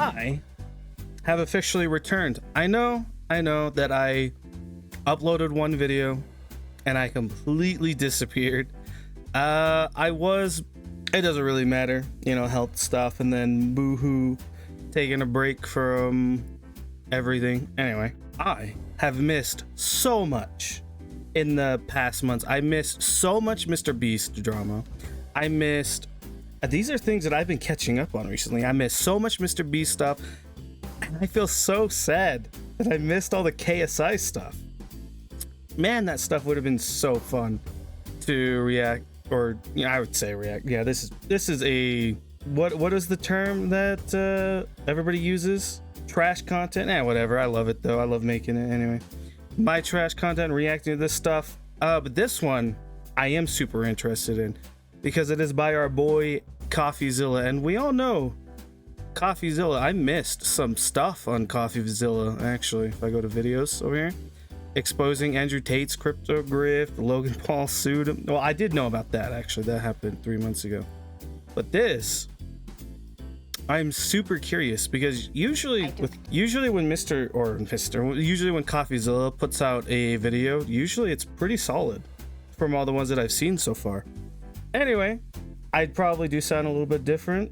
I have officially returned. I know that I uploaded one video and I completely disappeared. It doesn't really matter, you know, health stuff, and then boohoo, taking a break from everything. Anyway, I have missed so much in the past months. I missed so much MrBeast drama. I missed, these are things that I've been catching up on recently. I missed so much MrBeast stuff, and I feel so sad that I missed all the KSI stuff. Man, that stuff would have been so fun to react, or yeah, I would say react. Yeah, this is a what is the term that everybody uses? Trash content. Whatever. I love it though. I love making it anyway. My trash content, reacting to this stuff. But this one I am super interested in because it is by our boy Coffeezilla, and we all know Coffeezilla. I missed some stuff on Coffeezilla actually. If I go to videos over here, exposing Andrew Tate's crypto grift, Logan Paul sued him. Well, I did know about that actually. That happened 3 months ago. But this, I'm super curious because usually when Coffeezilla puts out a video, usually it's pretty solid from all the ones that I've seen so far. Anyway, I'd probably do sound a little bit different.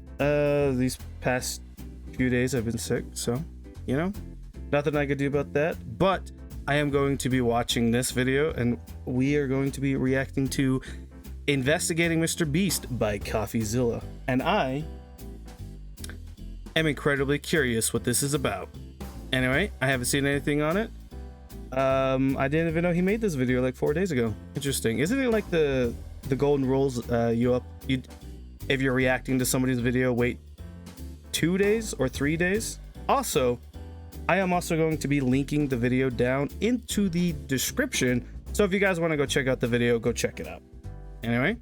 These past few days I've been sick, so you know, nothing I could do about that. But I am going to be watching this video, and we are going to be reacting to Investigating MrBeast by Coffeezilla. And I am incredibly curious what this is about. Anyway, I haven't seen anything on it. I didn't even know he made this video like 4 days ago. Interesting. Isn't it like the golden rules? If you're reacting to somebody's video, wait 2 days or 3 days. Also, I am also going to be linking the video down into the description. So if you guys want to go check out the video, go check it out. Anyway,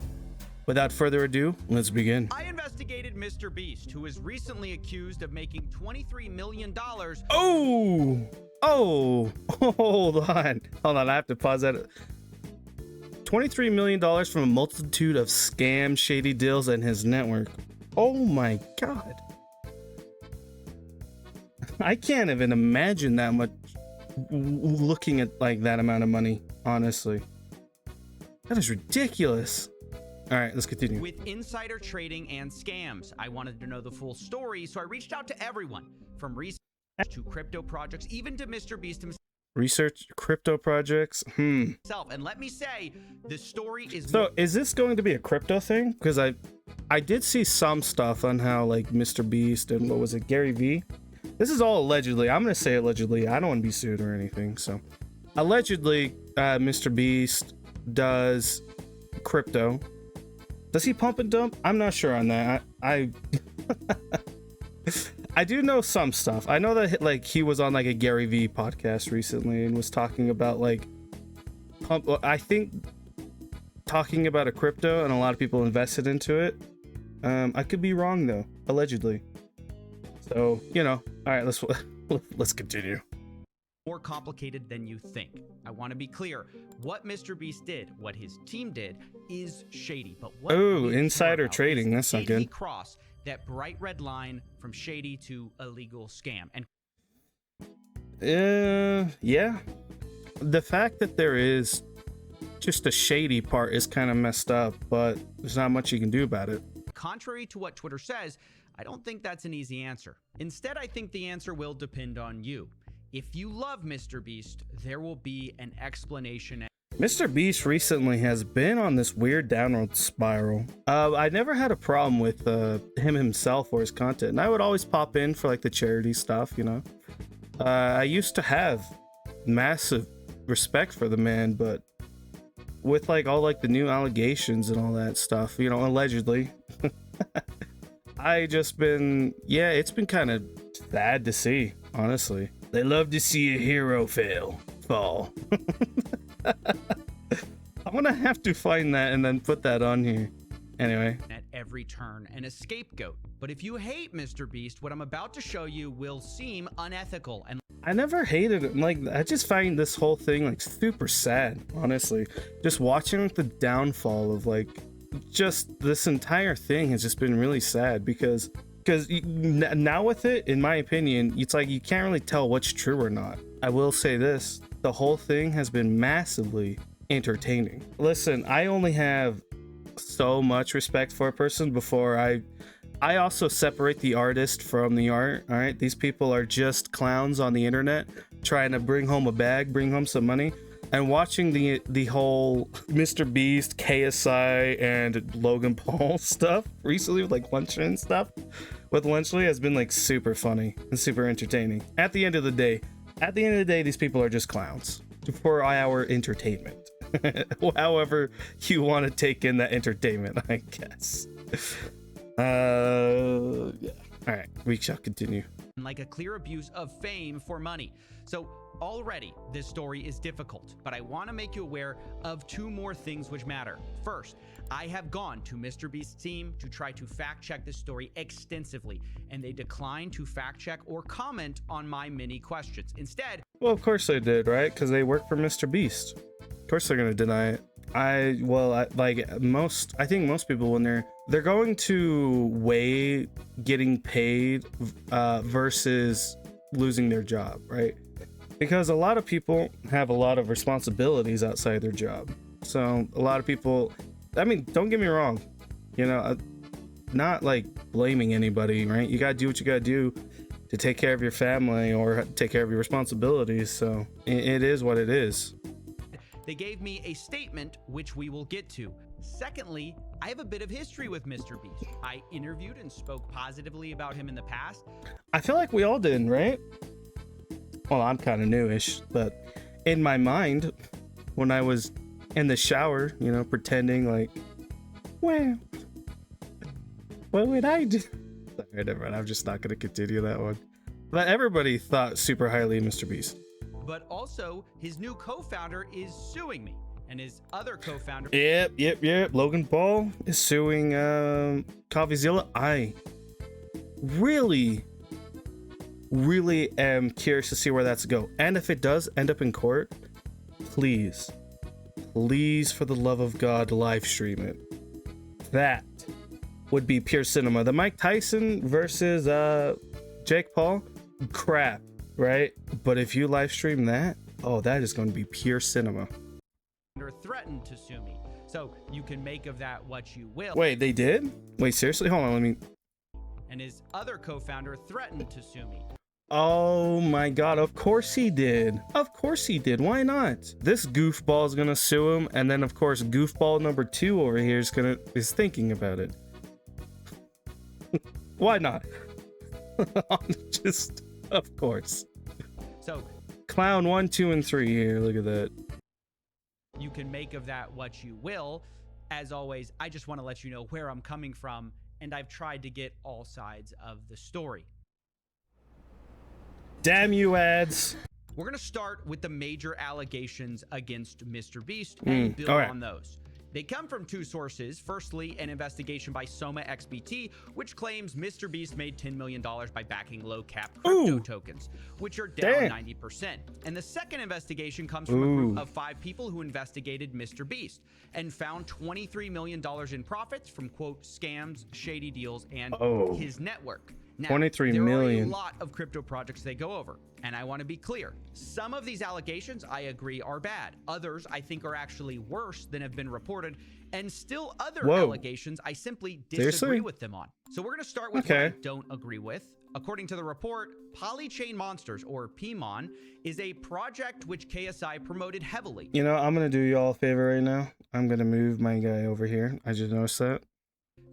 without further ado, let's begin. I investigated MrBeast, who is recently accused of making $23 million. Oh, hold on. I have to pause that. $23 million from a multitude of scam, shady deals in his network. Oh my God. I can't even imagine that much looking at like that amount of money, honestly. That is ridiculous. All right, let's continue. With insider trading and scams, I wanted to know the full story, so I reached out to everyone from research to crypto projects, even to MrBeast himself. Research crypto projects. And let me say, the story is. So, is this going to be a crypto thing? Because I did see some stuff on how like MrBeast and what was it, Gary V. This is all allegedly. I'm gonna say allegedly. I don't want to be sued or anything. So, allegedly, MrBeast does crypto. Does he pump and dump? I'm not sure on that. I do know some stuff. I know that like he was on like a Gary V podcast recently and was talking about like pump. I think talking about a crypto, and a lot of people invested into it. I could be wrong though. Allegedly. So you know. All right, let's continue. More complicated than you think. I want to be clear. What MrBeast did, what his team did, is shady. But what? Oh, insider trading. That's not good. He crossed that bright red line from shady to illegal scam. And yeah. The fact that there is just a shady part is kind of messed up, but there's not much you can do about it. Contrary to what Twitter says, I don't think that's an easy answer. Instead, I think the answer will depend on you. If you love MrBeast, there will be an explanation. MrBeast recently has been on this weird downward spiral. I never had a problem with him himself or his content, and I would always pop in for like the charity stuff, you know. I used to have massive respect for the man, but with like all like the new allegations and all that stuff, you know, allegedly, it's been kind of sad to see, honestly. They love to see a hero fall. I'm gonna have to find that and then put that on here. Anyway. At every turn, and a scapegoat. But if you hate MrBeast, what I'm about to show you will seem unethical. And I never hated it. Like, I just find this whole thing like super sad, honestly. Just watching like, the downfall of like just this entire thing has just been really sad because because now with it, in my opinion, it's like you can't really tell what's true or not. I will say this, the whole thing has been massively entertaining. Listen, I only have so much respect for a person before I also separate the artist from the art. All right, these people are just clowns on the internet trying to bring home a bag, bring home some money. And watching the whole MrBeast, KSI, and Logan Paul stuff recently with like Lunchley and stuff with Lunchley has been like super funny and super entertaining. At the end of the day, these people are just clowns for our entertainment. However you want to take in that entertainment, I guess. Yeah. All right, we shall continue. Like a clear abuse of fame for money. So already this story is difficult, but I want to make you aware of two more things which matter. First, I have gone to MrBeast's team to try to fact check this story extensively, and they declined to fact check or comment on my many questions. Instead, well, of course they did, right? Because they work for MrBeast. Of course they're gonna deny it. I think most people, when they're going to weigh getting paid versus losing their job, right? Because a lot of people have a lot of responsibilities outside their job. So a lot of people, I mean, don't get me wrong, you know, not like blaming anybody, right? You gotta do what you gotta do to take care of your family or take care of your responsibilities. So it is what it is. they gave me a statement, which we will get to. Secondly, I have a bit of history with MrBeast. I interviewed and spoke positively about him in the past. I feel like we all did, right? Well, I'm kind of newish, but in my mind, when I was in the shower, you know, pretending like, well, what would I do? Sorry, never mind. I'm just not going to continue that one. But everybody thought super highly of MrBeast. But also, his new co-founder is suing me. And his other co-founder... Yep. Logan Paul is suing Coffeezilla. I really am curious to see where that's go. And if it does end up in court, please, for the love of God, live stream it. That would be pure cinema. The Mike Tyson versus Jake Paul, crap, right? But if you live stream that, oh, that is going to be pure cinema. Threatened to sue me, so you can make of that what you will. Wait, they did? Wait, seriously? Hold on, let me... And his other co-founder threatened to sue me. Oh my God, of course he did. Of course he did. Why not? This goofball is gonna sue him, and then of course goofball number 2 over here is thinking about it. Why not? Just, of course. So clown 1, 2, and 3 here. Look at that. You can make of that what you will. As always, I just want to let you know where I'm coming from, and I've tried to get all sides of the story. Damn you, ads. We're going to start with the major allegations against MrBeast and build on those. They come from two sources. Firstly, an investigation by Soma XBT, which claims MrBeast made $10 million by backing low-cap crypto tokens, which are down 90%. And the second investigation comes from a group of 5 people who investigated MrBeast and found $23 million in profits from, quote, scams, shady deals, and his network. Now, 23 million. There are a lot of crypto projects they go over, and I want to be clear. Some of these allegations, I agree, are bad. Others, I think, are actually worse than have been reported, and still other allegations I simply disagree with them on. So we're going to start with what I don't agree with. According to the report, Polychain Monsters, or PMON, is a project which KSI promoted heavily. You know, I'm going to do you all a favor right now. I'm going to move my guy over here. I just noticed that.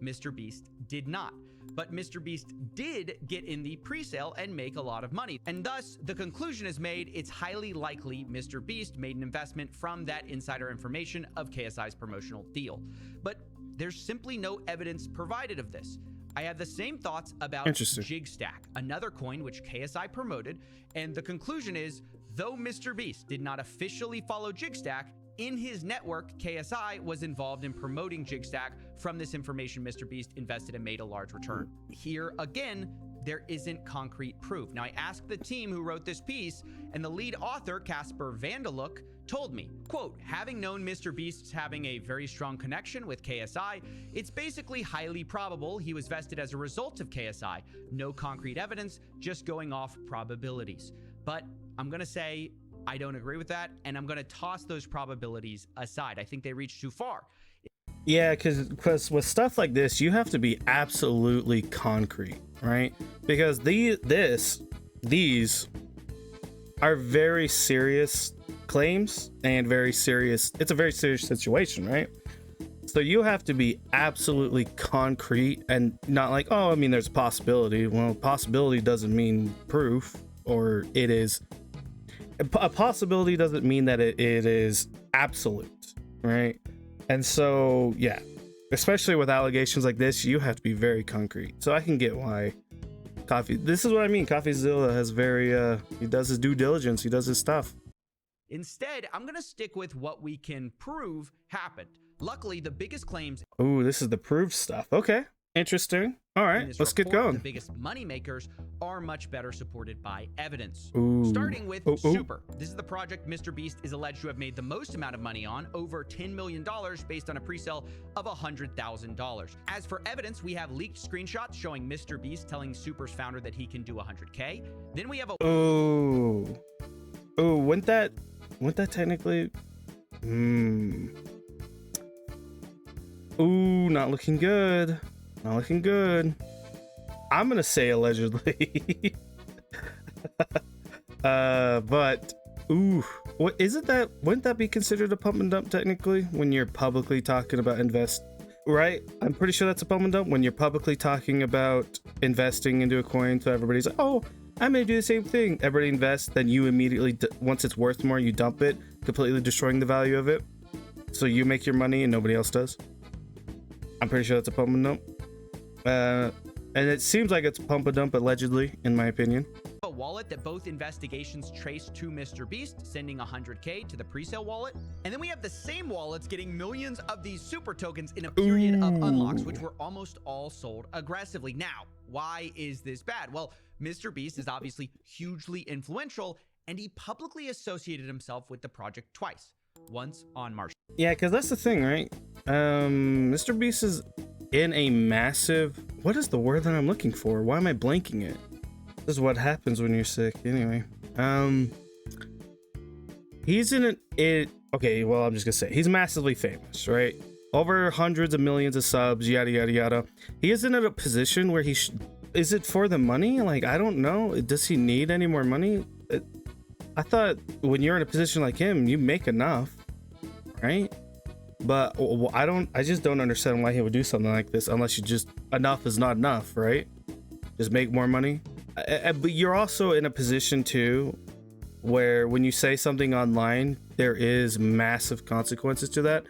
MrBeast did not. But MrBeast did get in the pre-sale and make a lot of money. And thus, the conclusion is made, it's highly likely MrBeast made an investment from that insider information of KSI's promotional deal. But there's simply no evidence provided of this. I have the same thoughts about JigStack, another coin which KSI promoted, and the conclusion is, though MrBeast did not officially follow JigStack, in his network, KSI was involved in promoting JigStack. From this information, MrBeast invested and made a large return. Here, again, there isn't concrete proof. Now, I asked the team who wrote this piece, and the lead author, Casper Vandeluk, told me, quote, having known MrBeast's having a very strong connection with KSI, it's basically highly probable he was vested as a result of KSI. No concrete evidence, just going off probabilities. But I'm going to say I don't agree with that, and I'm going to toss those probabilities aside. I think they reach too far. Yeah, because with stuff like this, you have to be absolutely concrete, right? Because these are very serious claims and it's a very serious situation, right? So you have to be absolutely concrete and not like, oh, I mean, there's a possibility. Well, possibility doesn't mean proof, or it is. A possibility doesn't mean that it is absolute, right? And so, yeah, especially with allegations like this, you have to be very concrete. So I can get why this is what I mean. Coffeezilla has he does his due diligence. He does his stuff. Instead, I'm going to stick with what we can prove happened. Luckily, the biggest claims. Oh, this is the proof stuff. Okay. Interesting. All right, let's get going. The biggest moneymakers are much better supported by evidence. Ooh. Starting with Super. This is the project MrBeast is alleged to have made the most amount of money on, over $10 million based on a pre-sale of $100,000. As for evidence, we have leaked screenshots showing MrBeast telling Super's founder that he can do 100K. Then we have a wouldn't that technically not looking good. Not looking good. I'm gonna say allegedly. But what isn't that? Wouldn't that be considered a pump and dump technically when you're publicly talking about invest? Right? I'm pretty sure that's a pump and dump when you're publicly talking about investing into a coin. So everybody's like, oh, I'm gonna do the same thing. Everybody invests, then you immediately, once it's worth more, you dump it, completely destroying the value of it. So you make your money and nobody else does. I'm pretty sure that's a pump and dump. And it seems like it's pump and dump allegedly, in my opinion. A wallet that both investigations traced to MrBeast, sending 100K to the pre-sale wallet. And then we have the same wallets getting millions of these super tokens in a period of unlocks, which were almost all sold aggressively. Now, why is this bad? Well, MrBeast is obviously hugely influential, and he publicly associated himself with the project twice. Once on March. Yeah, because that's the thing, right? MrBeast is in a massive, what is the word that I'm looking for? Why am I blanking it? This is what happens when you're sick. Anyway, he's in it. Okay, well, I'm just gonna say he's massively famous, right? Over hundreds of millions of subs, yada yada yada. He isn't in a position where is it for the money? Like, I don't know. Does he need any more money? I thought when you're in a position like him, you make enough, right? But I just don't understand why he would do something like this unless enough is not enough, right? Just make more money. But you're also in a position too where when you say something online, there is massive consequences to that,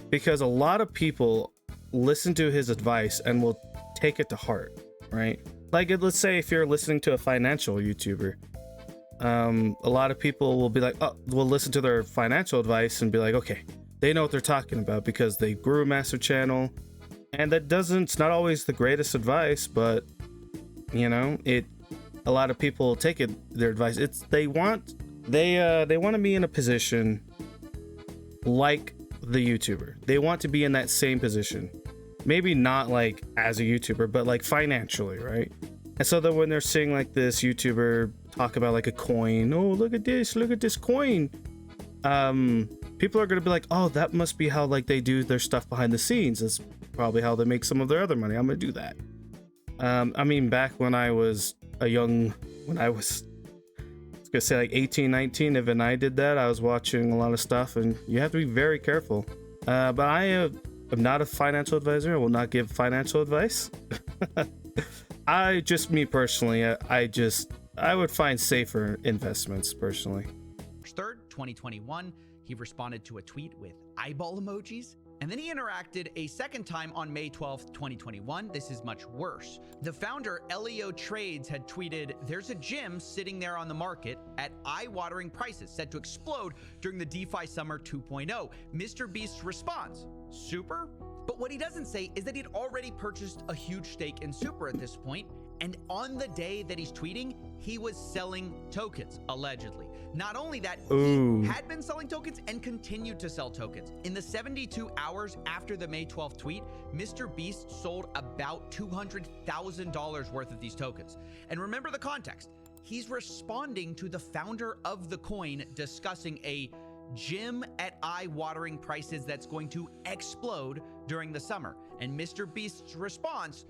because a lot of people listen to his advice and will take it to heart, right? Like, let's say if you're listening to a financial YouTuber, a lot of people will be like, oh, will listen to their financial advice and be like, okay, they know what they're talking about because they grew a massive channel. And it's not always the greatest advice, but you know, a lot of people take their advice. They want to be in a position like the YouTuber. They want to be in that same position. Maybe not like as a YouTuber, but like financially, right? And so that when they're seeing like this YouTuber talk about like a coin, oh, look at this coin. People are going to be like, oh, that must be how like they do their stuff behind the scenes. That's probably how they make some of their other money. I'm going to do that. I mean, back when I was gonna say like 18, 19, if I did that, I was watching a lot of stuff, and you have to be very careful. But I am not a financial advisor. I will not give financial advice. Me personally, I would find safer investments personally. March 3rd, 2021, he responded to a tweet with eyeball emojis. And then he interacted a second time on May 12th, 2021. This is much worse. The founder, Elio Trades, had tweeted, there's a gym sitting there on the market at eye-watering prices set to explode during the DeFi Summer 2.0. MrBeast responds, Super? But what he doesn't say is that he'd already purchased a huge stake in Super at this point, And on the day that he's tweeting, he was selling tokens, allegedly. Not only that, he had been selling tokens and continued to sell tokens. In the 72 hours after the May 12th tweet, MrBeast sold about $200,000 worth of these tokens. And remember the context. He's responding to the founder of the coin discussing a gym at eye-watering prices that's going to explode during the summer. And MrBeast's response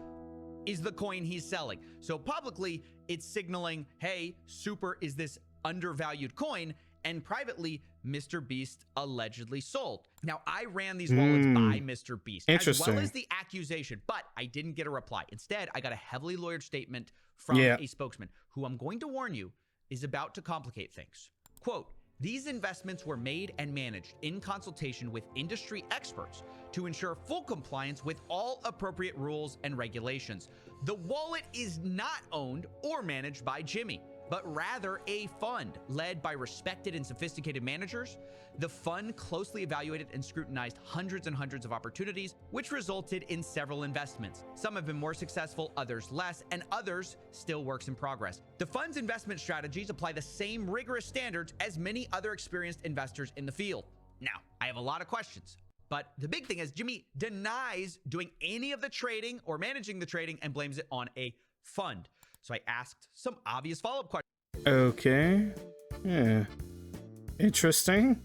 is the coin he's selling. So publicly, it's signaling, hey, Super is this undervalued coin, and privately, MrBeast allegedly sold. Now, I ran these wallets by MrBeast, as well as the accusation, but I didn't get a reply. Instead, I got a heavily lawyered statement from a spokesman, who I'm going to warn you is about to complicate things. Quote, these investments were made and managed in consultation with industry experts to ensure full compliance with all appropriate rules and regulations. The wallet is not owned or managed by Jimmy, but rather a fund led by respected and sophisticated managers. The fund closely evaluated and scrutinized hundreds and hundreds of opportunities, which resulted in several investments. Some have been more successful, others less, and others still works in progress. The fund's investment strategies apply the same rigorous standards as many other experienced investors in the field. Now, I have a lot of questions, but the big thing is Jimmy denies doing any of the trading or managing the trading and blames it on a fund. So I asked some obvious follow-up questions. Okay. Yeah. Interesting.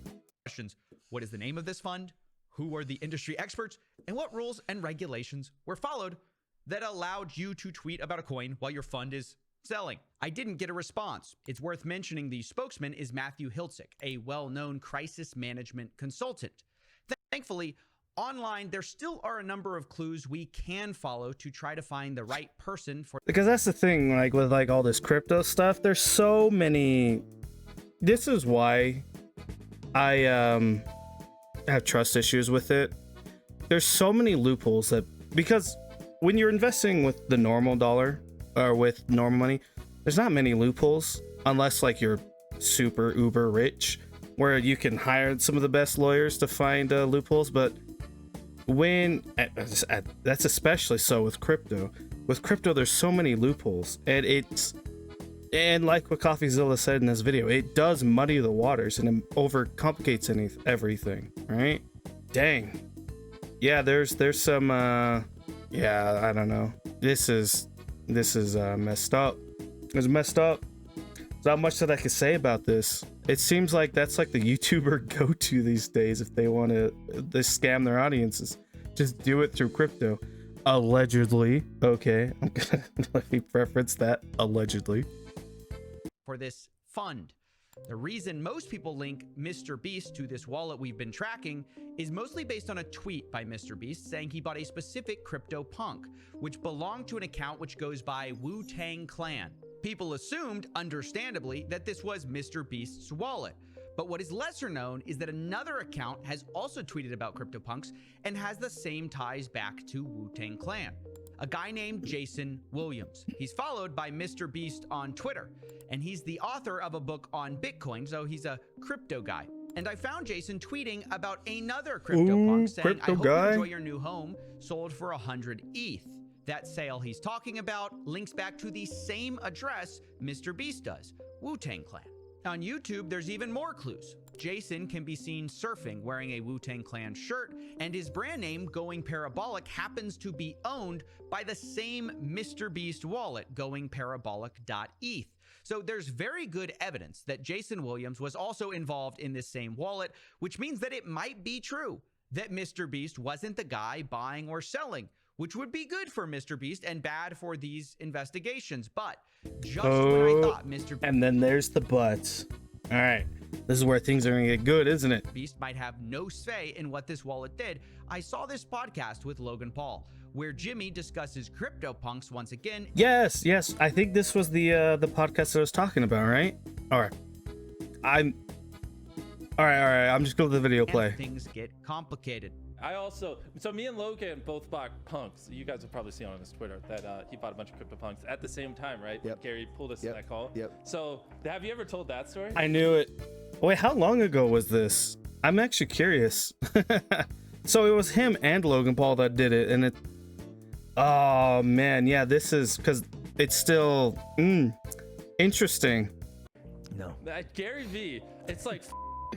What is the name of this fund? Who are the industry experts? And what rules and regulations were followed that allowed you to tweet about a coin while your fund is selling? I didn't get a response. It's worth mentioning the spokesman is Matthew Hiltzik, a well-known crisis management consultant. Thankfully, online, there still are a number of clues we can follow to try to find the right person for. Because that's the thing, like with like all this crypto stuff, there's so many. This is why I have trust issues with it. There's so many loopholes that, because when you're investing with the normal dollar or with normal money, there's not many loopholes unless like you're super uber rich, where you can hire some of the best lawyers to find loopholes. But when that's especially so with crypto. With crypto, there's so many loopholes, and like what Coffeezilla said in this video, it does muddy the waters and it overcomplicates everything, right? Dang. Yeah, there's some yeah, I don't know. This is messed up. It's messed up. There's not much that I can say about this. It seems like that's like the YouTuber go-to these days if they want to scam their audiences. Just do it through crypto. Allegedly. Okay, I'm gonna let me preference that. Allegedly. For this fund. The reason most people link MrBeast to this wallet we've been tracking is mostly based on a tweet by MrBeast saying he bought a specific crypto punk, which belonged to an account which goes by Wu-Tang Clan. People assumed, understandably, that this was MrBeast's wallet. But what is lesser known is that another account has also tweeted about CryptoPunks and has the same ties back to Wu-Tang Clan. A guy named Jason Williams. He's followed by MrBeast on Twitter, and he's the author of a book on Bitcoin, so he's a crypto guy. And I found Jason tweeting about another CryptoPunk saying, I hope you enjoy your new home, sold for 100 ETH. That sale he's talking about links back to the same address MrBeast does, Wu-Tang Clan. On YouTube, there's even more clues. Jason can be seen surfing wearing a Wu-Tang Clan shirt, and his brand name, Going Parabolic, happens to be owned by the same MrBeast wallet, goingparabolic.eth. So there's very good evidence that Jason Williams was also involved in this same wallet, which means that it might be true that MrBeast wasn't the guy buying or selling, which would be good for MrBeast and bad for these investigations. But just when I thought MrBeast... And then there's the but. All right. This is where things are going to get good, isn't it? Beast might have no say in what this wallet did. I saw this podcast with Logan Paul, where Jimmy discusses CryptoPunks once again. Yes. I think this was the podcast I was talking about, right? All right. All right. I'm just going to the video play. Things get complicated. So me and Logan both bought punks. You guys have probably seen on his Twitter that he bought a bunch of crypto punks at the same time, right? Yep. Gary pulled us in that call. Yep. So have you ever told that story? I knew it. Wait, how long ago was this? I'm actually curious. So it was him and Logan Paul that did it, and it. Oh man, yeah. This is because it's still interesting. No. Gary V, it's like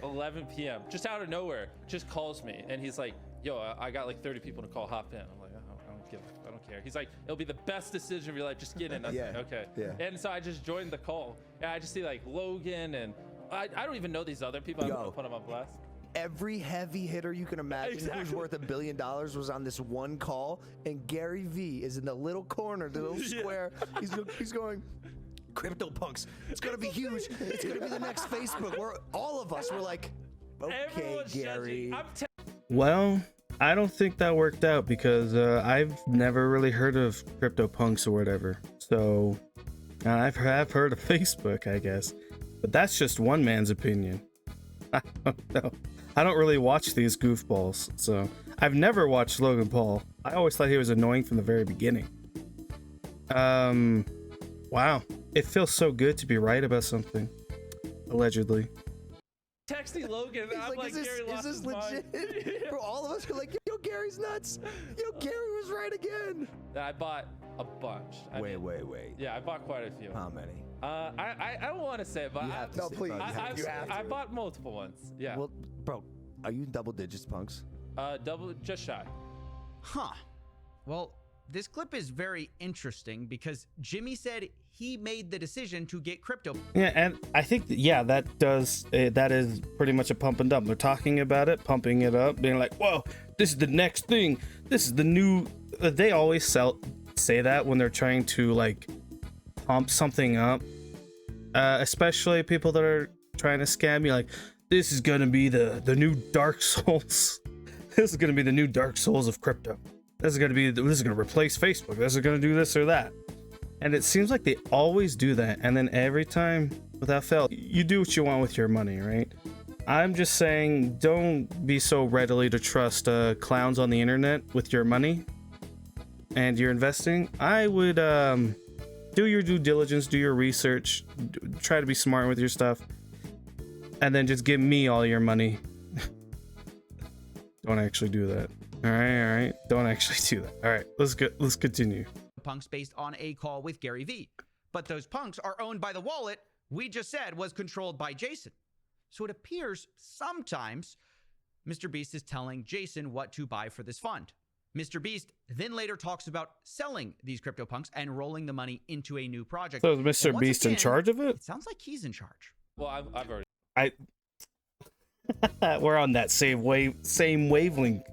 11 p.m. just out of nowhere, just calls me and he's like, yo, I got like 30 people to call, hop in. I'm like, I don't care. He's like, it'll be the best decision of your life, just get in. I was like, okay. Yeah. And so I just joined the call and I just see like Logan and I don't even know these other people. I'm gonna put them on blast. Every heavy hitter you can imagine who's worth $1 billion was on this one call, and Gary V is in the little corner, the little square. He's going, CryptoPunks, it's gonna be huge. It's gonna be the next Facebook. Where all of us were like, okay, Gary. Well, I don't think that worked out because I've never really heard of CryptoPunks or whatever. So I've heard of Facebook, I guess, but that's just one man's opinion. I don't know. I don't really watch these goofballs, so I've never watched Logan Paul. I always thought he was annoying from the very beginning. Wow. It feels so good to be right about something. Allegedly. Texting Logan, I'm like, Gary lost his mind. Bro, all of us are like, yo, Gary's nuts. Yo, Gary was right again. I bought a bunch. Wait. Yeah, I bought quite a few. How many? I don't want to say, but please. I bought multiple ones. Yeah. Well, bro, are you in double digits, Punks? Just shy. Huh. Well, this clip is very interesting because Jimmy said he made the decision to get crypto. Yeah, and I think that is pretty much a pump and dump. They're talking about it, pumping it up, being like, "Whoa, this is the next thing. This is the new." They always say that when they're trying to like pump something up, especially people that are trying to scam you. Like, this is gonna be the new Dark Souls. This is gonna be the new Dark Souls of crypto. This is gonna replace Facebook. This is gonna do this or that. And it seems like they always do that. And then every time, without fail, you do what you want with your money, right? I'm just saying, don't be so readily to trust clowns on the internet with your money and your investing. I would do your due diligence, do your research, try to be smart with your stuff, and then just give me all your money. Don't actually do that. All right. Don't actually do that. All right, let's continue. Punks based on a call with Gary V. But those punks are owned by the wallet we just said was controlled by Jason. So it appears sometimes MrBeast is telling Jason what to buy for this fund. MrBeast then later talks about selling these CryptoPunks and rolling the money into a new project. So is MrBeast in charge of it? It sounds like he's in charge. Well, I've already. We're on that same wavelength.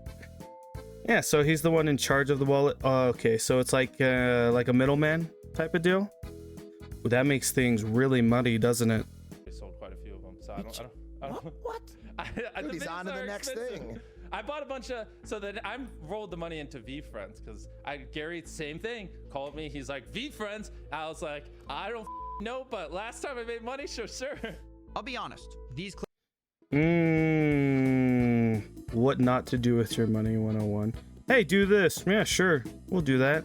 Yeah, so he's the one in charge of the wallet. Oh, okay, so it's like a middleman type of deal. Well, that makes things really muddy, doesn't it? I sold quite a few of them, so I don't. What? Dude, he's on to the next thing. I bought a bunch of, so then I rolled the money into VFriends because Gary, same thing, called me. He's like, VFriends. I was like, I don't know, but last time I made money, sure. I'll be honest, these what not to do with your money 101. Hey, do this. Yeah, sure, we'll do that.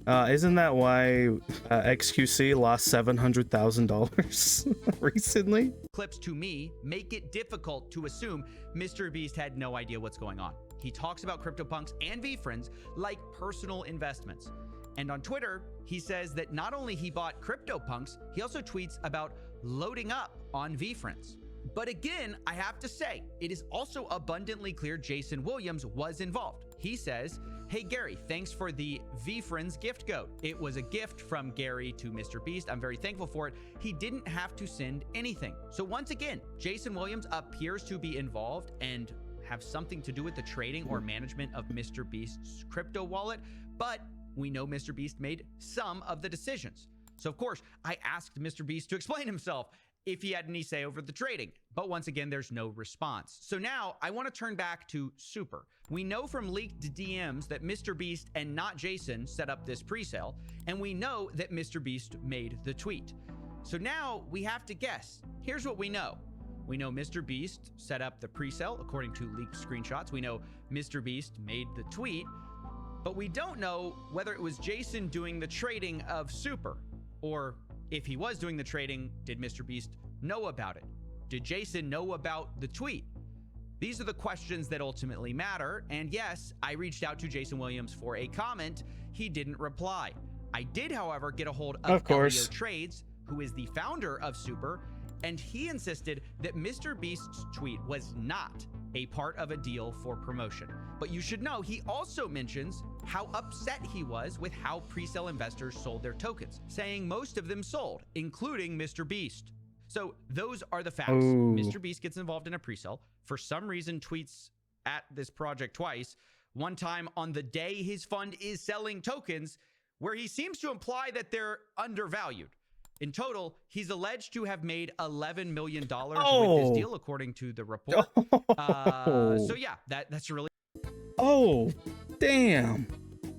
Isn't that why XQC lost $700,000 recently? clips to me make it difficult to assume MrBeast had no idea what's going on. He talks about CryptoPunks and VFriends like personal investments. And on Twitter, he says that not only he bought CryptoPunks, he also tweets about loading up on VFriends. But again, I have to say, it is also abundantly clear Jason Williams was involved. He says, hey Gary, thanks for the VFriends gift code. It was a gift from Gary to MrBeast. I'm very thankful for it. He didn't have to send anything. So once again, Jason Williams appears to be involved and have something to do with the trading or management of MrBeast's crypto wallet, but we know MrBeast made some of the decisions. So of course, I asked MrBeast to explain himself if he had any say over the trading, but once again, there's no response. So now I want to turn back to Super. We know from leaked DMs that MrBeast and not Jason set up this presale, and we know that MrBeast made the tweet. So now we have to guess. Here's what we know. We know MrBeast set up the presale according to leaked screenshots. We know MrBeast made the tweet, but we don't know whether it was Jason doing the trading of Super, or if he was doing the trading, did MrBeast know about it? Did Jason know about the tweet? These are the questions that ultimately matter. And yes, I reached out to Jason Williams for a comment. He didn't reply. I did, however, get a hold of course. Elio Trades, who is the founder of Super, and he insisted that MrBeast's tweet was not a part of a deal for promotion. But you should know, he also mentions how upset he was with how pre-sale investors sold their tokens, saying most of them sold, including MrBeast. So those are the facts. Ooh. MrBeast gets involved in a pre-sale, for some reason tweets at this project twice, one time on the day his fund is selling tokens, where he seems to imply that they're undervalued. In total, he's alleged to have made $11 million with this deal, according to the report. So yeah, that's really... Oh, damn.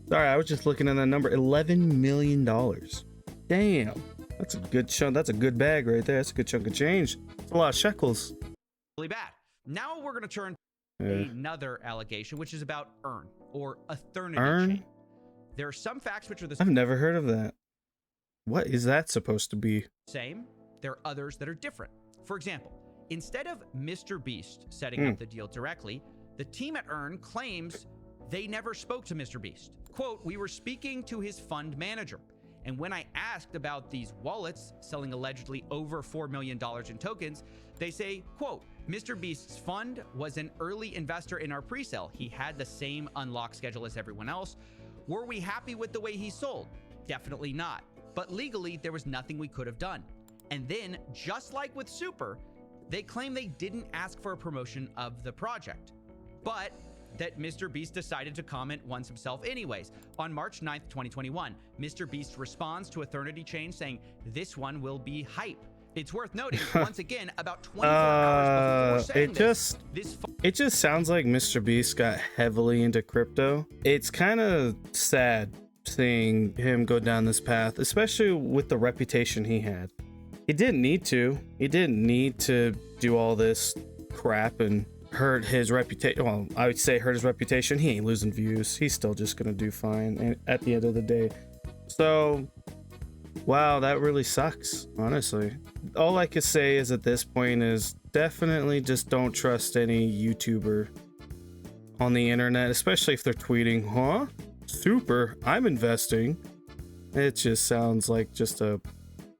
Sorry, I was just looking at that number. $11 million. Damn. That's a good chunk. That's a good bag right there. That's a good chunk of change. That's a lot of shekels. Really bad. Now we're going to turn to another allegation, which is about Earn, or Eternity Chain. There are some facts which are the same. I've never heard of that. What is that supposed to be? Same. There are others that are different. For example, instead of MrBeast setting up the deal directly, the team at Earn claims they never spoke to MrBeast. Quote, "We were speaking to his fund manager. And when I asked about these wallets selling allegedly over $4 million in tokens, they say, quote, MrBeast's fund was an early investor in our pre-sale. He had the same unlock schedule as everyone else. Were we happy with the way he sold? Definitely not. But legally, there was nothing we could have done." And then, just like with Super, they claim they didn't ask for a promotion of the project, but that MrBeast decided to comment once himself anyways. On March 9th, 2021, MrBeast responds to Eternity Chain saying, "This one will be hype." It's worth noting, once again, about 24 hours before saying it just sounds like MrBeast got heavily into crypto. It's kind of sad seeing him go down this path, especially with the reputation he had. He didn't need to. He didn't need to do all this crap and hurt his reputation. Well, I would say hurt his reputation. He ain't losing views. He's still just gonna do fine at the end of the day. So, wow, that really sucks, honestly. All I could say is at this point is definitely just don't trust any YouTuber on the internet, especially if they're tweeting, huh? Super, I'm investing. It just sounds like just a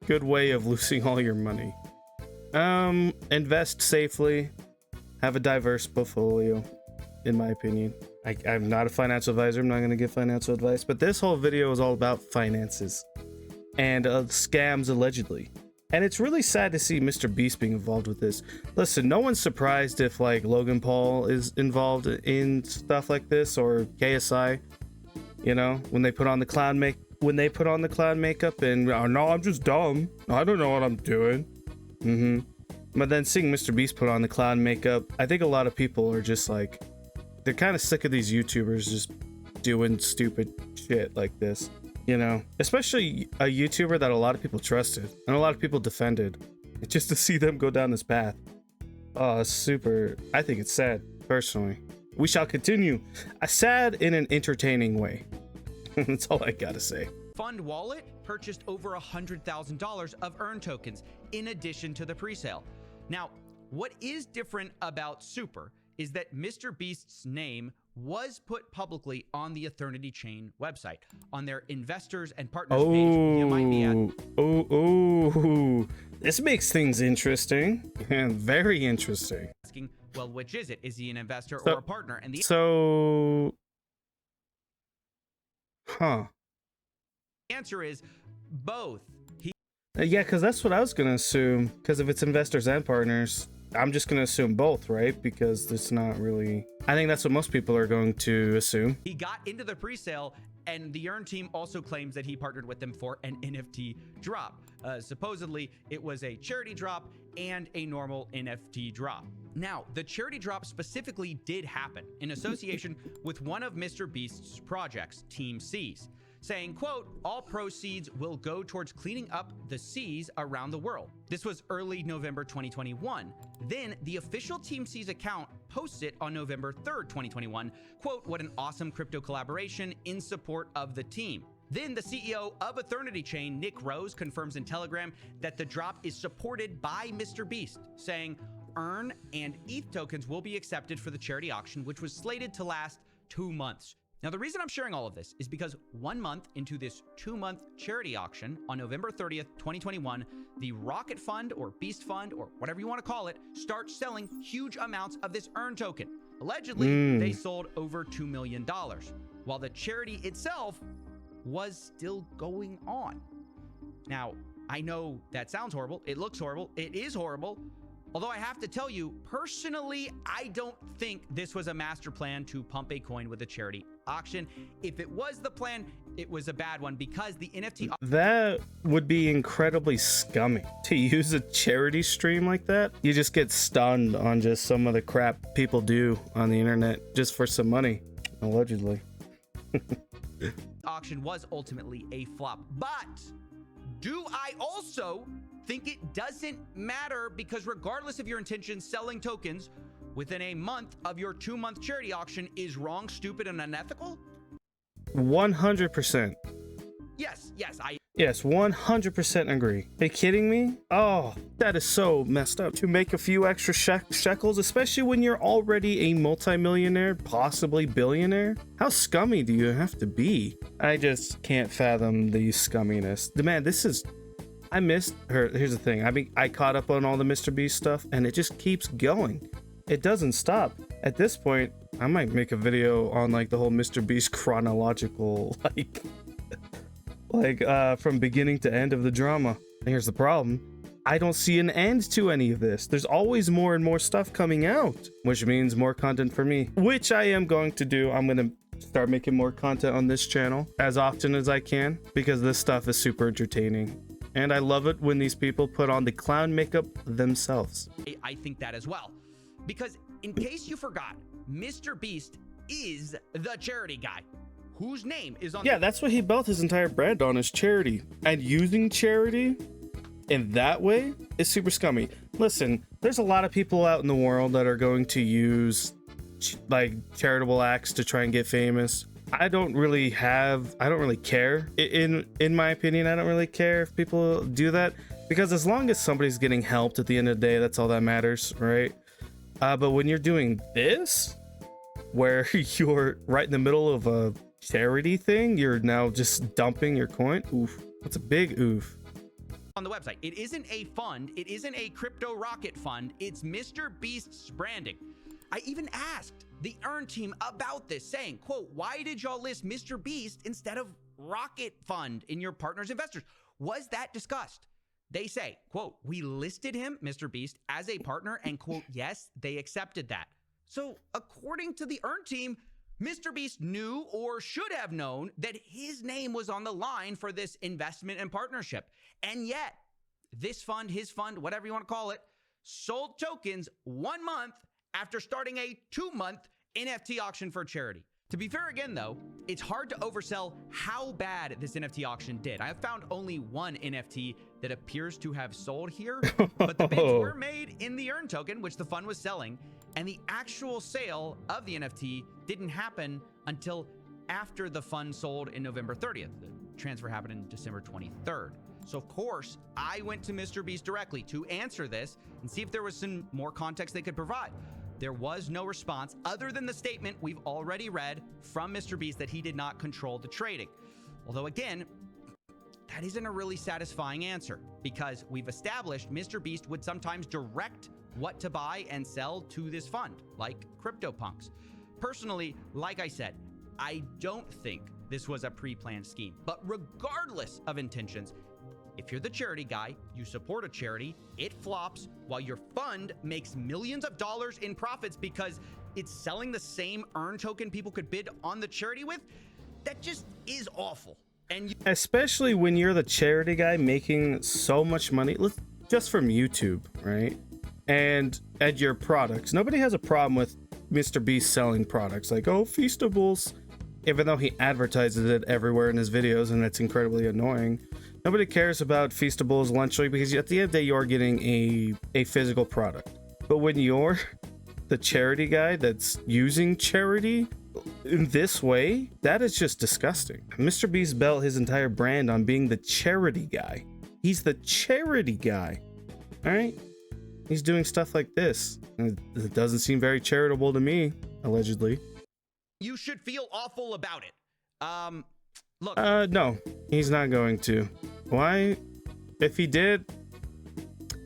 good way of losing all your money. Invest safely. Have a diverse portfolio, in my opinion. I'm not a financial advisor. I'm not going to give financial advice, but this whole video is all about finances and scams allegedly. And it's really sad to see MrBeast being involved with this. Listen, no one's surprised if like Logan Paul is involved in stuff like this, or KSI. You know, when they put on the clown makeup and oh, no, I'm just dumb. I don't know what I'm doing. But then seeing MrBeast put on the clown makeup, I think a lot of people are just like, they're kind of sick of these YouTubers just doing stupid shit like this. You know, especially a YouTuber that a lot of people trusted and a lot of people defended. Just to see them go down this path. Oh, super. I think it's sad, personally. We shall continue. Sad in an entertaining way. That's all I gotta say. Fund wallet purchased over $100,000 of Earn tokens in addition to the presale. Now, what is different about Super is that MrBeast's name was put publicly on the Eternity Chain website, on their investors and partners page. You might be this makes things interesting and very interesting. Asking, well, which is it? Is he an investor or a partner? And the answer is both. Yeah, because that's what I was gonna assume. Because if it's investors and partners, I'm just gonna assume both, right? Because it's not really. I think that's what most people are going to assume. He got into the presale, and the Earn team also claims that he partnered with them for an NFT drop. Supposedly, it was a charity drop and a normal NFT drop. Now, the charity drop specifically did happen in association with one of MrBeast's projects, Team Seas, saying, quote, all proceeds will go towards cleaning up the seas around the world. This was early November 2021. Then the official Team Seas account posts it on November 3rd, 2021. Quote, what an awesome crypto collaboration in support of the team. Then the CEO of Eternity Chain, Nick Rose, confirms in Telegram that the drop is supported by MrBeast, saying Earn and ETH tokens will be accepted for the charity auction, which was slated to last 2 months. Now, the reason I'm sharing all of this is because 1 month into this 2-month charity auction on November 30th, 2021, the Rocket Fund or Beast Fund or whatever you want to call it starts selling huge amounts of this earn token. Allegedly, they sold over $2 million, while the charity itself was still going on. Now, I know that sounds horrible. It looks horrible. It is horrible. Although I have to tell you, personally, I don't think this was a master plan to pump a coin with a charity auction. If it was the plan, it was a bad one because the NFT... That would be incredibly scummy. To use a charity stream like that, you just get stunned on just some of the crap people do on the internet just for some money, allegedly. Auction was ultimately a flop. But do I also think it doesn't matter because regardless of your intentions, selling tokens within a month of your 2-month charity auction is wrong, stupid, and unethical? 100%. Yes, Yes, 100% agree. Are you kidding me? Oh, that is so messed up. To make a few extra shekels, especially when you're already a multimillionaire, possibly billionaire? How scummy do you have to be? I just can't fathom the scumminess. Man, this is... I missed her. Here's the thing. I caught up on all the MrBeast stuff, and it just keeps going. It doesn't stop. At this point, I might make a video on like the whole MrBeast chronological, from beginning to end of the drama. And here's the problem. I don't see an end to any of this. There's always more and more stuff coming out, which means more content for me, which I am going to do. I'm going to start making more content on this channel as often as I can because this stuff is super entertaining. And I love it when these people put on the clown makeup themselves. I think that as well. Because in case you forgot, MrBeast is the charity guy whose name is on... Yeah, that's what he built his entire brand on, is charity. And using charity in that way is super scummy. Listen, there's a lot of people out in the world that are going to use like charitable acts to try and get famous. I don't really care. In my opinion, I don't really care if people do that, because as long as somebody's getting helped at the end of the day, that's all that matters, right? But when you're doing this, where you're right in the middle of a charity thing, you're now just dumping your coin. Oof, that's a big oof. On the website, it isn't a fund. It isn't a crypto rocket fund. It's MrBeast's branding. I even asked the Earn team about this, saying, quote, why did y'all list MrBeast instead of Rocket Fund in your partners' investors? Was that discussed? They say, quote, we listed him, MrBeast, as a partner, and quote, yes, they accepted that. So according to the Earn team, MrBeast knew or should have known that his name was on the line for this investment and partnership. And yet this fund, his fund, whatever you want to call it, sold tokens 1 month after starting a 2-month NFT auction for charity. To be fair again, though, it's hard to oversell how bad this NFT auction did. I have found only one NFT that appears to have sold here, but the bids were made in the Earn token, which the fund was selling, and the actual sale of the NFT didn't happen until after the fund sold in November 30th. The transfer happened in December 23rd. So of course, I went to MrBeast directly to answer this and see if there was some more context they could provide. There was no response other than the statement we've already read from MrBeast that he did not control the trading. Although again, that isn't a really satisfying answer because we've established MrBeast would sometimes direct what to buy and sell to this fund, like CryptoPunks. Personally, like I said, I don't think this was a pre-planned scheme, but regardless of intentions, if you're the charity guy, you support a charity, it flops while your fund makes millions of dollars in profits because it's selling the same Earn token people could bid on the charity with, that just is awful. And especially when you're the charity guy making so much money just from YouTube, right? And your products. Nobody has a problem with MrBeast selling products like, oh, Feastables, even though he advertises it everywhere in his videos and it's incredibly annoying. Nobody cares about Feastables, Lunchly, because at the end of the day, you're getting a physical product. But when you're the charity guy that's using charity in this way, that is just disgusting. MrBeast built his entire brand on being the charity guy. He's the charity guy, all right? He's doing stuff like this. And it doesn't seem very charitable to me, allegedly. you should feel awful about it. Look. No, he's not going to. Why? If he did,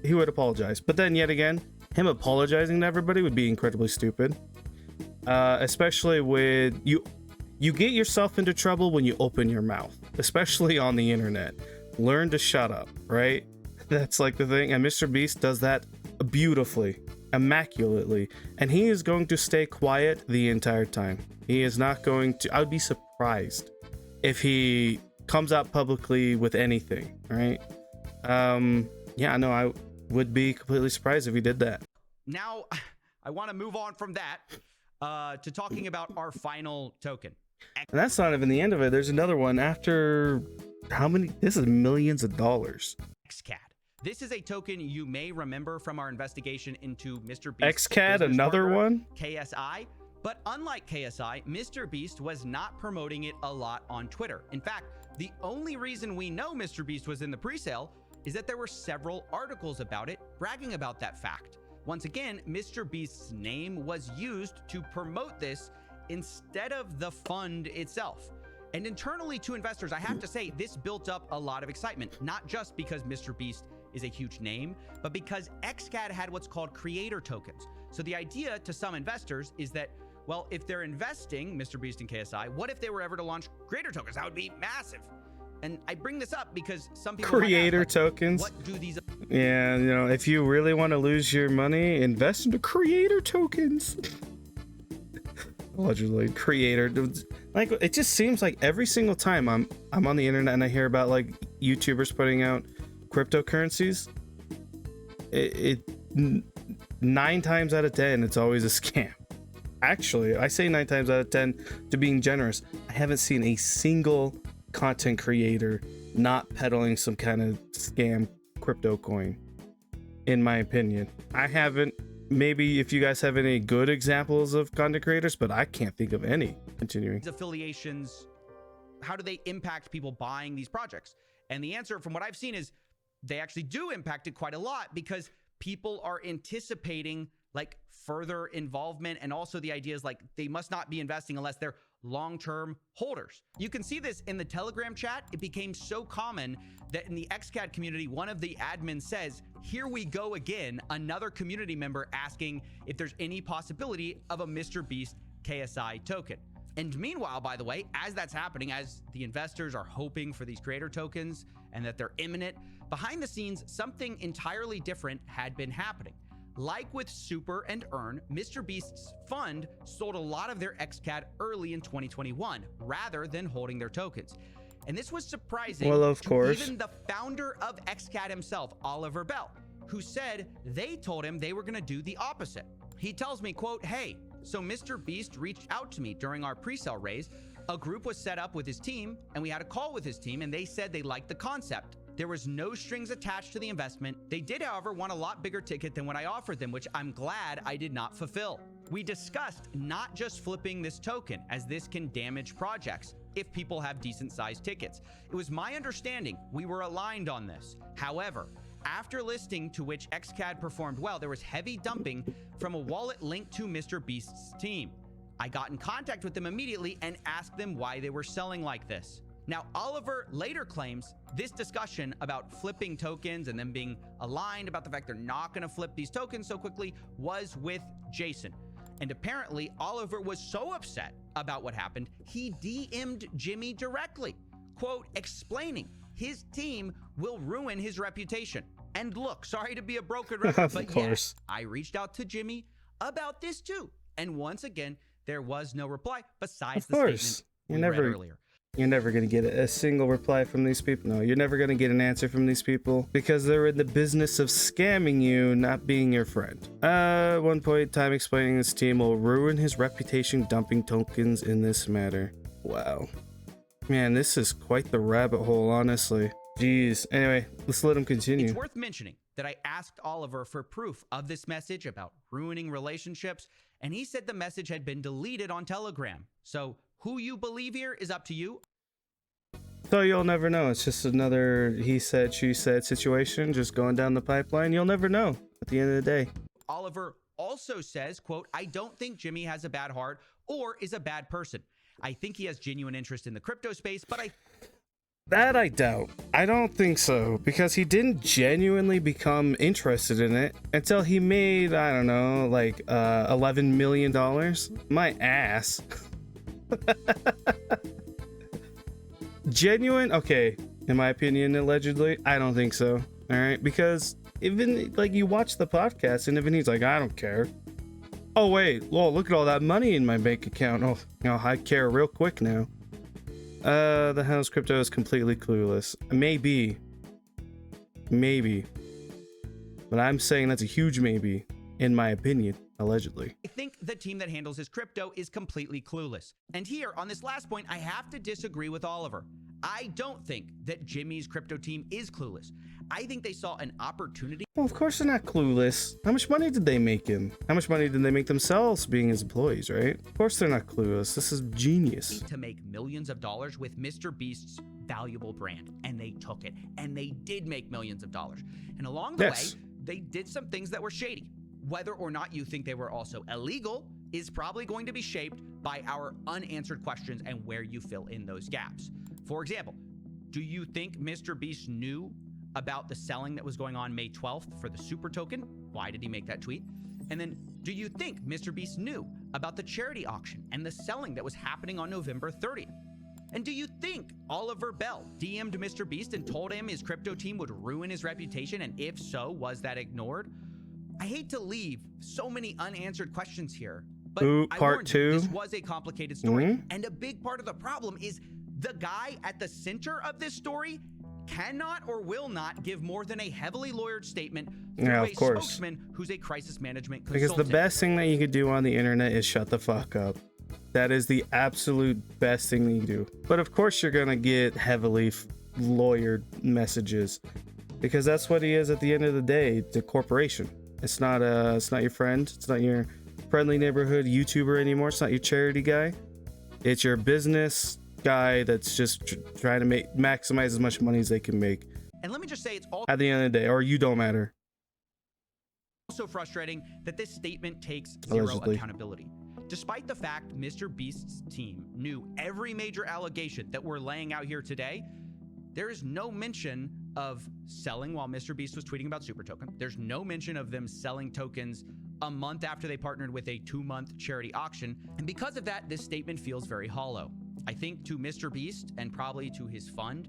he would apologize. But then yet again, him apologizing to everybody would be incredibly stupid. Especially with you get yourself into trouble when you open your mouth, especially on the internet. Learn to shut up, right? That's like the thing. And MrBeast does that beautifully, immaculately, and he is going to stay quiet the entire time. He is not going to. I would be surprised if he comes out publicly with anything, right? Yeah, no, I would be completely surprised if he did that. Now, I want to move on from that to talking about our final token. And that's not even the end of it. There's another one after how many? This is millions of dollars. XCAD. This is a token you may remember from our investigation into MrBeast. XCAD, another one? KSI. But unlike KSI, MrBeast was not promoting it a lot on Twitter. In fact, the only reason we know MrBeast was in the presale is that there were several articles about it bragging about that fact. Once again, MrBeast's name was used to promote this instead of the fund itself. And internally to investors, I have to say, this built up a lot of excitement, not just because MrBeast is a huge name, but because XCAD had what's called creator tokens. So the idea to some investors is that, well, if they're investing MrBeast and KSI, what if they were ever to launch creator tokens? That would be massive. And I bring this up because some people creator might ask, like, tokens. What do these? Yeah, you know, if you really want to lose your money, invest into creator tokens. Allegedly, creator. Like, it just seems like every single time I'm on the internet and I hear about like YouTubers putting out cryptocurrencies, it 9 times out of 10 it's always a scam. Actually, I say 9 times out of 10 to being generous. I haven't seen a single content creator not peddling some kind of scam crypto coin, in my opinion. I haven't. Maybe if you guys have any good examples of content creators, but I can't think of any. Continuing. These affiliations, how do they impact people buying these projects? And the answer from what I've seen is they actually do impact it quite a lot, because people are anticipating like further involvement, and also the idea is like they must not be investing unless they're long-term holders. You can see this in the Telegram chat. It became so common that in the XCAD community, one of the admins says, "Here we go again," another community member asking if there's any possibility of a MrBeast KSI token. And meanwhile, by the way, as that's happening, as the investors are hoping for these creator tokens and that they're imminent, behind the scenes, something entirely different had been happening. Like with Super and Earn, MrBeast's fund sold a lot of their XCAD early in 2021 rather than holding their tokens. And this was surprising to even the founder of XCAD himself, Oliver Bell, who said they told him they were going to do the opposite. He tells me, quote, "Hey, so MrBeast reached out to me during our pre-sale raise. A group was set up with his team, and we had a call with his team, and they said they liked the concept. There was no strings attached to the investment. They did, however, want a lot bigger ticket than what I offered them, which I'm glad I did not fulfill. We discussed not just flipping this token, as this can damage projects if people have decent sized tickets. It was my understanding we were aligned on this. However, after listing to which XCAD performed well, there was heavy dumping from a wallet linked to MrBeast's team. I got in contact with them immediately and asked them why they were selling like this." Now, Oliver later claims this discussion about flipping tokens and them being aligned about the fact they're not going to flip these tokens so quickly was with Jason. And apparently, Oliver was so upset about what happened, he DM'd Jimmy directly, quote, explaining his team will ruin his reputation. And look, sorry to be a broken record, but yes, I reached out to Jimmy about this too. And once again, there was no reply besides the statement we read earlier. You're never going to get a single reply from these people. No, you're never going to get an answer from these people because they're in the business of scamming you, not being your friend. At one point in time, explaining this team will ruin his reputation dumping tokens in this matter. Wow. Man, this is quite the rabbit hole, honestly. Jeez. Anyway, let's let him continue. It's worth mentioning that I asked Oliver for proof of this message about ruining relationships, and he said the message had been deleted on Telegram. So who you believe here is up to you. So you'll never know. It's just another he said, she said situation just going down the pipeline. You'll never know at the end of the day. Oliver also says, quote, "I don't think Jimmy has a bad heart or is a bad person. I think he has genuine interest in the crypto space, but That I doubt. I don't think so, because he didn't genuinely become interested in it until he made, I don't know, like $11 million. My ass. Genuine? Okay, in my opinion, allegedly, I don't think so. All right, because even like you watch the podcast and even he's like, I don't care. Oh wait, well, look at all that money in my bank account. Oh, you know, I care real quick now. The house crypto is completely clueless. Maybe, but I'm saying that's a huge maybe, in my opinion, allegedly. I think the team that handles his crypto is completely clueless. And here, on this last point, I have to disagree with Oliver. I don't think that Jimmy's crypto team is clueless. I think they saw an opportunity. Well, of course they're not clueless. How much money did they make him? How much money did they make themselves being his employees, right? Of course they're not clueless. This is genius. To make millions of dollars with MrBeast's valuable brand. And they took it. And they did make millions of dollars. And along the way, they did some things that were shady. Whether or not you think they were also illegal is probably going to be shaped by our unanswered questions and where you fill in those gaps. For example, do you think MrBeast knew about the selling that was going on May 12th for the super token? Why did he make that tweet? And then, do you think MrBeast knew about the charity auction and the selling that was happening on November 30th? And do you think Oliver Bell DM'd MrBeast and told him his crypto team would ruin his reputation? And if so, was that ignored? I hate to leave so many unanswered questions here, but I warned you, this was a complicated story. And a big part of the problem is the guy at the center of this story cannot or will not give more than a heavily lawyered statement through a spokesman who's a crisis management consultant. Because the best thing that you could do on the internet is shut the fuck up. That is the absolute best thing that you do. But of course you're gonna get heavily lawyered messages, because that's what he is at the end of the day. The corporation. It's not your friend. It's not your friendly neighborhood YouTuber anymore. It's not your charity guy. It's your business guy that's just trying to maximize as much money as they can make. And let me just say, it's all at the end of the day, or you don't matter. Also frustrating that this statement takes zero accountability. Despite the fact MrBeast's team knew every major allegation that we're laying out here today, there is no mention of selling while MrBeast was tweeting about Super Token. There's no mention of them selling tokens a month after they partnered with a 2-month charity auction. And because of that, this statement feels very hollow. I think to MrBeast and probably to his fund,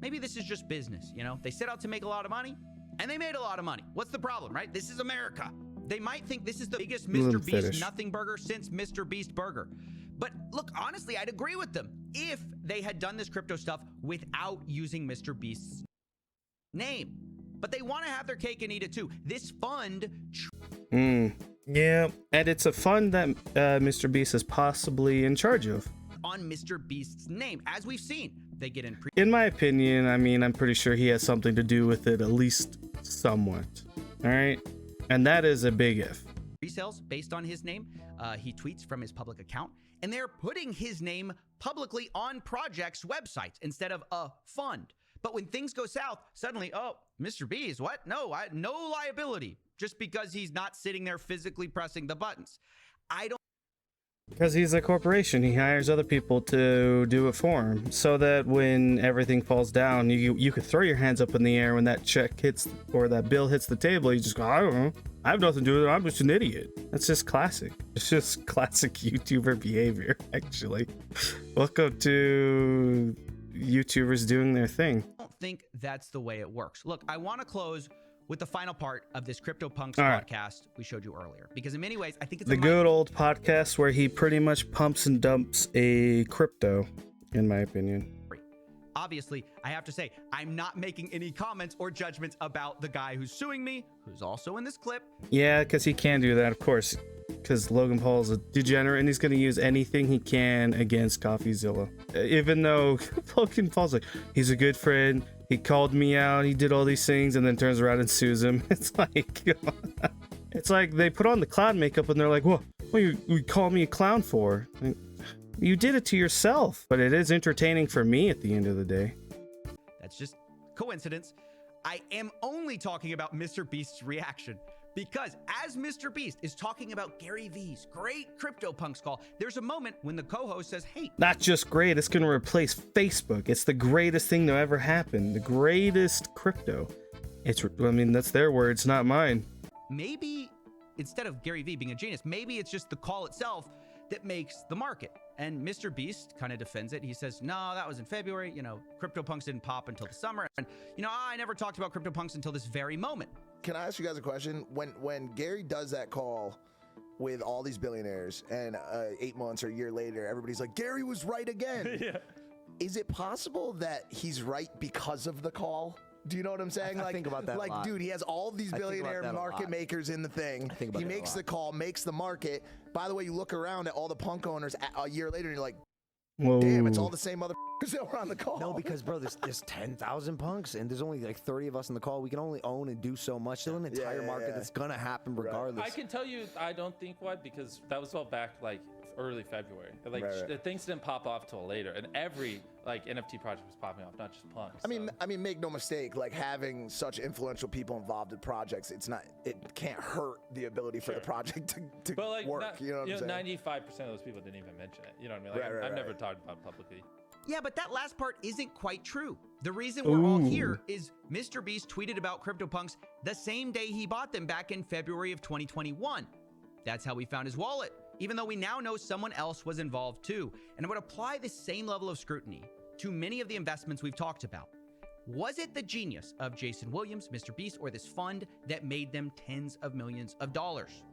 maybe this is just business, you know? They set out to make a lot of money and they made a lot of money. What's the problem, right? This is America. They might think this is the biggest MrBeast nothing burger since MrBeast Burger. But look, honestly, I'd agree with them if they had done this crypto stuff without using MrBeast's name. But they want to have their cake and eat it too. This fund... Yeah, and it's a fund that MrBeast is possibly in charge of. On MrBeast's name, as we've seen. They get in my opinion, I mean, I'm pretty sure he has something to do with it, at least somewhat. All right? And that is a big if. Resales based on his name. He tweets from his public account, and they're putting his name publicly on projects' websites instead of a fund. But when things go south, suddenly, oh, MrBeast, what? No, no liability, just because he's not sitting there physically pressing the buttons. Because he's a corporation, he hires other people to do it for him, so that when everything falls down, you could throw your hands up in the air when that check hits or that bill hits the table. You just go, I don't know, I have nothing to do with it, I'm just an idiot. That's just classic. It's just classic YouTuber behavior, actually. Welcome to YouTubers doing their thing. I don't think that's the way it works. Look, I want to close with the final part of this CryptoPunks podcast we showed you earlier, because in many ways I think it's the good old podcast where he pretty much pumps and dumps a crypto, in my opinion. Obviously, I have to say, I'm not making any comments or judgments about the guy who's suing me, who's also in this clip. Yeah, because he can do that, of course, because Logan Paul's a degenerate and he's going to use anything he can against Coffeezilla. Even though Logan Paul's like, he's a good friend, he called me out, he did all these things, and then turns around and sues him. It's like they put on the clown makeup and they're like, what you call me a clown for? You did it to yourself. But it is entertaining for me at the end of the day. That's just coincidence. I am only talking about MrBeast's reaction. Because as MrBeast is talking about Gary V's great CryptoPunks call, there's a moment when the co-host says, hey, not just great, it's going to replace Facebook. It's the greatest thing to ever happen. The greatest crypto. I mean, that's their words, not mine. maybe instead of Gary Vee being a genius, maybe it's just the call itself that makes the market. And MrBeast kind of defends it. He says, no, that was in February. You know, CryptoPunks didn't pop until the summer. And, you know, I never talked about CryptoPunks until this very moment. Can I ask you guys a question? When Gary does that call with all these billionaires and 8 months or a year later, everybody's like, Gary was right again. Yeah. Is it possible that he's right because of the call? Do you know what I'm saying? I think about that a lot. Dude, he has all these billionaire market makers in the thing. He makes the call, makes the market. By the way, you look around at all the punk owners a year later, and you're like, whoa, damn, it's all the same motherfuckers that were on the call. No, because, bro, there's 10,000 punks, and there's only like 30 of us in the call. We can only own and do so much. There's an entire market that's going to happen regardless. I can tell you, I don't think why, because that was all back like early February. Like the things didn't pop off till later, and every like NFT project was popping off, not just punks. I mean, make no mistake. Like having such influential people involved in projects, it can't hurt the ability for the project to but like, work. You know what I'm saying? 95% of those people didn't even mention it. You know what I mean? Like I've never talked about it publicly. Yeah, but that last part isn't quite true. The reason we're all here is MrBeast tweeted about CryptoPunks the same day he bought them back in February of 2021. That's how we found his wallet, even though we now know someone else was involved too. And I would apply the same level of scrutiny to many of the investments we've talked about. Was it the genius of Jason Williams, MrBeast, or this fund that made them tens of millions of dollars?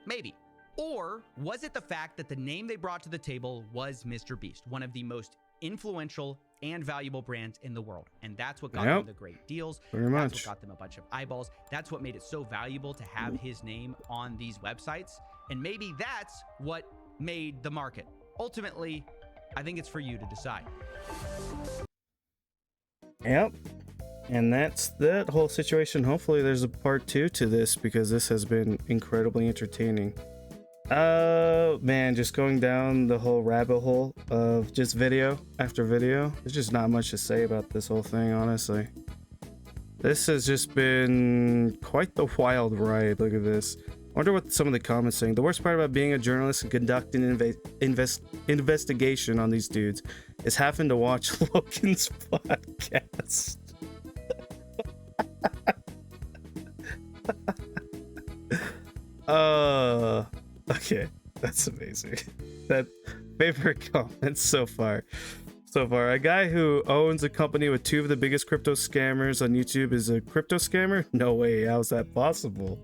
Maybe. Or was it the fact that the name they brought to the table was MrBeast, one of the most influential and valuable brands in the world? And that's what got them the great deals. That's what got them a bunch of eyeballs. That's what made it so valuable to have his name on these websites. And maybe that's what made the market. Ultimately, I think it's for you to decide. Yep. And that's that whole situation. Hopefully there's a part 2 to this, because this has been incredibly entertaining. Man, just going down the whole rabbit hole of just video after video. There's just not much to say about this whole thing, honestly. This has just been quite the wild ride. Look at this. I wonder what some of the comments saying. The worst part about being a journalist and conducting an investigation on these dudes is having to watch Logan's podcast. Okay, that's amazing. That favorite comment so far. A guy who owns a company with 2 of the biggest crypto scammers on YouTube is a crypto scammer? No way, how's that possible?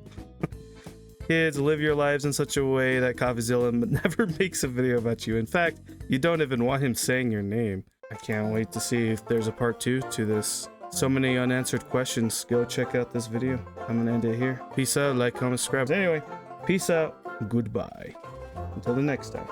Kids, live your lives in such a way that Coffeezilla never makes a video about you. In fact, you don't even want him saying your name. I can't wait to see if there's a part 2 to this. So many unanswered questions. Go check out this video. I'm gonna end it here. Peace out, like, comment, subscribe. Anyway, peace out, goodbye. Until the next time.